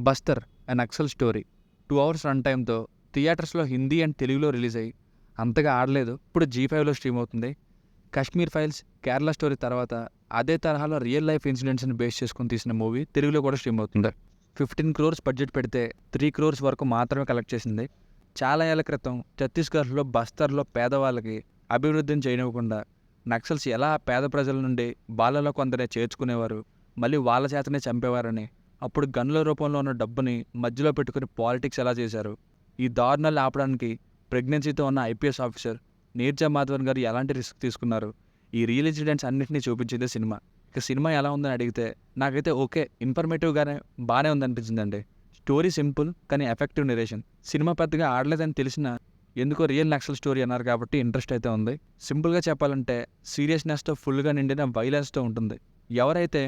Bastar and Naxal story 2 hours run టైంతో థియేటర్స్లో Hindi and తెలుగులో రిలీజ్ అయ్యి అంతగా ఆడలేదు. ఇప్పుడు G5లో స్ట్రీమ్ అవుతుంది. కాశ్మీర్ ఫైల్స్, కేరళ స్టోరీ తర్వాత అదే తరహాలో రియల్ లైఫ్ ఇన్సిడెంట్స్ని బేస్ చేసుకుని తీసిన మూవీ తెలుగులో కూడా స్ట్రీమ్ అవుతుంది. 15 crores బడ్జెట్ పెడితే 3 crores వరకు మాత్రమే కలెక్ట్ చేసింది. చాలా ఏళ్ల క్రితం ఛత్తీస్గఢ్లో బస్తర్లో పేదవాళ్ళకి అభివృద్ధిని చేయనివ్వకుండా నక్సల్స్ ఎలా పేద ప్రజల నుండి బాలలో కొందరే చేర్చుకునేవారు, మళ్ళీ వాళ్ళ చేతనే చంపేవారని, అప్పుడు గన్ల రూపంలో ఉన్న డబ్బుని మధ్యలో పెట్టుకుని పాలిటిక్స్ ఎలా చేశారు, ఈ దారుణాలు ఆపడానికి ప్రెగ్నెన్సీతో ఉన్న IPS ఆఫీసర్ నీర్జా మాధవన్ గారు ఎలాంటి రిస్క్ తీసుకున్నారు, ఈ రియల్ ఇన్సిడెంట్స్ అన్నింటినీ చూపించిందే సినిమా. ఇక సినిమా ఎలా ఉందని అడిగితే నాకైతే ఓకే, ఇన్ఫర్మేటివ్గానే బాగానే ఉందనిపించిందండి. స్టోరీ సింపుల్ కానీ ఎఫెక్టివ్ నెరేషన్. సినిమా పెద్దగా ఆడలేదని తెలిసిన ఎందుకో రియల్ నక్సల్ స్టోరీ అన్నారు కాబట్టి ఇంట్రెస్ట్ అయితే ఉంది. సింపుల్గా చెప్పాలంటే సీరియస్నెస్తో ఫుల్గా నిండిన వైలెన్స్తో ఉంటుంది. ఎవరైతే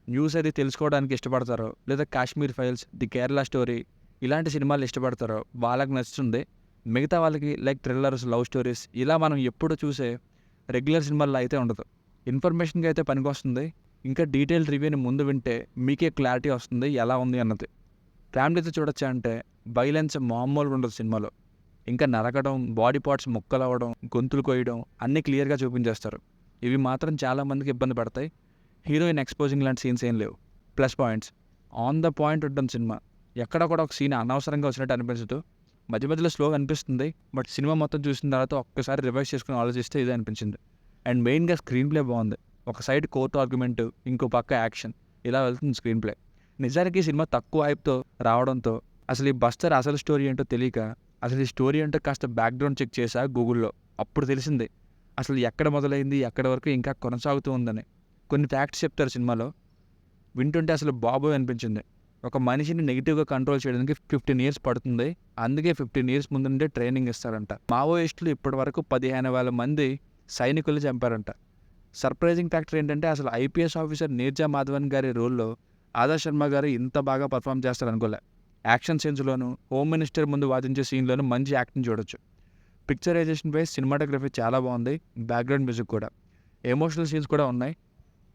న్యూస్ అది తెలుసుకోవడానికి ఇష్టపడతారో, లేదా Kashmir files, the Kerala story ఇలాంటి సినిమాలు ఇష్టపడతారో వాళ్ళకి నచ్చుతుంది. మిగతా వాళ్ళకి లైక్ థ్రిల్లర్స్, లవ్ స్టోరీస్ ఇలా మనం ఎప్పుడు చూసే రెగ్యులర్ సినిమాల్లో అయితే ఉండదు. ఇన్ఫర్మేషన్కి అయితే పనికొస్తుంది. ఇంకా డీటెయిల్ రివ్యూని ముందు వింటే మీకే క్లారిటీ వస్తుంది ఎలా ఉంది అన్నది. ఫ్యామిలీతో చూడొచ్చా అంటే వైలెన్స్ మామూలుగా ఉండదు సినిమాలో. ఇంకా నరకడం, బాడీ పార్ట్స్ ముక్కలు అవ్వడం, గొంతులు కొయ్యడం అన్నీ క్లియర్గా చూపించేస్తారు. ఇవి మాత్రం చాలామందికి ఇబ్బంది పడతాయి. హీరోయిన్ ఎక్స్పోజింగ్ లాంటి సీన్స్ ఏం లేవు. Plus points, on the point ఉంటుంది సినిమా. ఎక్కడ కూడా ఒక సీన్ అనవసరంగా వచ్చినట్టు అనిపించదు. మధ్య మధ్యలో స్లోగా అనిపిస్తుంది, బట్ సినిమా మొత్తం చూసిన తర్వాత ఒక్కసారి రివైజ్ చేసుకుని ఆలోచిస్తే ఇదే అనిపించింది. అండ్ మెయిన్గా స్క్రీన్ ప్లే బాగుంది. ఒక సైడ్ కోర్టు ఆర్గ్యుమెంట్, ఇంకో పక్క యాక్షన్, ఇలా వెళ్తుంది స్క్రీన్ ప్లే. నిజానికి సినిమా తక్కువ హైప్తో రావడంతో అసలు ఈ బస్తర్ అసలు స్టోరీ ఏంటో తెలియక అసలు ఈ స్టోరీ ఏంటో కాస్త బ్యాక్గ్రౌండ్ చెక్ చేశా గూగుల్లో. అప్పుడు తెలిసింది అసలు ఎక్కడ మొదలైంది, ఎక్కడి వరకు ఇంకా కొనసాగుతూ ఉందని. కొన్ని ఫ్యాక్ట్స్ చెప్తారు సినిమాలో, వింటుంటే అసలు బాబోయ్ అనిపించింది. ఒక మనిషిని నెగిటివ్గా కంట్రోల్ చేయడానికి 15 years పడుతుంది. అందుకే 15 years ముందు నుండే ట్రైనింగ్ ఇస్తారంట. మావోయిస్టులు ఇప్పటి వరకు 15,000 మంది సైనికులు చంపారంట. సర్ప్రైజింగ్ ఫ్యాక్టర్ ఏంటంటే అసలు IPS ఆఫీసర్ నీర్జా మాధవన్ గారి రోల్లో ఆదర్శ్ శర్మ గారు ఇంత బాగా పర్ఫామ్ చేస్తారనుకోలే. యాక్షన్ సీన్స్లోను, హోమ్ మినిస్టర్ ముందు వాదించే సీన్లోనూ మంచి యాక్టింగ్ చూడొచ్చు. పిక్చరైజేషన్ వైజ్ సినిమాటోగ్రఫీ చాలా బాగుంది. బ్యాక్గ్రౌండ్ మ్యూజిక్ కూడా, ఎమోషనల్ సీన్స్ కూడా ఉన్నాయి.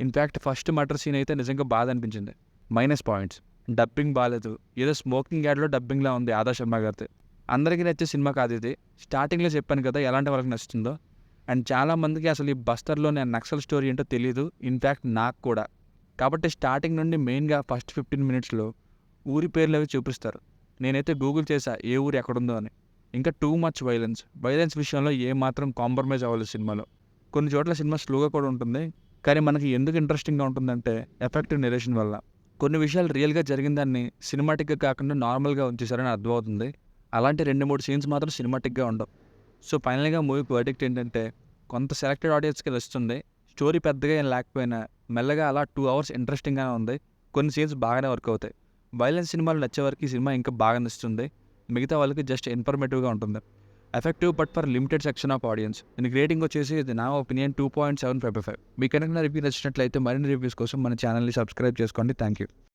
ఇన్ఫ్యాక్ట్ ఫస్ట్ మర్డర్ సీన్ అయితే నిజంగా బాధ అనిపించింది. మైనస్ పాయింట్స్, డబ్బింగ్ బాగాలేదు. ఏదో స్మోకింగ్ యాడ్లో డబ్బింగ్లా ఉంది ఆదర్శ్ శర్మ గారిది. అందరికీ నచ్చే సినిమా కాదు ఇది. స్టార్టింగ్లో చెప్పాను కదా ఎలాంటి వాళ్ళకి నచ్చుతుందో. అండ్ చాలామందికి అసలు ఈ బస్తర్లోని నక్సల్ స్టోరీ ఏంటో తెలియదు. ఇన్ఫ్యాక్ట్ నాకు కూడా. కాబట్టి స్టార్టింగ్ నుండి మెయిన్గా ఫస్ట్ 15 minutesలో ఊరి పేర్లు అవి చూపిస్తారు. నేనైతే గూగుల్ చేశా ఏ ఊరు ఎక్కడుందో అని. ఇంకా టూ మచ్ వైలెన్స్ విషయంలో ఏమాత్రం కాంప్రమైజ్ అవ్వలేదు సినిమాలో. కొన్ని చోట్ల సినిమా స్లోగా కూడా ఉంటుంది, కానీ మనకి ఎందుకు ఇంట్రెస్టింగ్గా ఉంటుందంటే ఎఫెక్టివ్ నెరేషన్ వల్ల. కొన్ని విషయాలు రియల్గా జరిగిన దాన్ని సినిమాటిక్గా కాకుండా నార్మల్గా ఉంచేశారని అర్థమవుతుంది. అలాంటి 2-3 సీన్స్ మాత్రం సినిమాటిక్గా ఉండవు. సో ఫైనల్గా మూవీకి వర్డిక్ట్ ఏంటంటే కొంత సెలెక్టెడ్ ఆడియన్స్కి నచ్చుతుంది. స్టోరీ పెద్దగా ఏం లేకపోయినా మెల్లగా అలా 2 hours ఇంట్రెస్టింగ్గానే ఉంది. కొన్ని సీన్స్ బాగానే వర్క్ అవుతాయి. వైలెన్స్ సినిమాలు నచ్చే వరకు ఈ సినిమా ఇంకా బాగా నచ్చుతుంది. మిగతా వాళ్ళకి జస్ట్ ఇన్ఫర్మేటివ్గా ఉంటుంది. Effective but for limited section of audience. దీనికి రేటింగ్ వచ్చేసి ఇది నా ఒపీనియన్ 2.75/5. మీకు కనుక రివ్యూ నచ్చినట్లయితే మరిన్ని రివ్యూస్ కోసం మన ఛానల్ని సబ్స్క్రైబ్ చేసుకోండి. Thank you.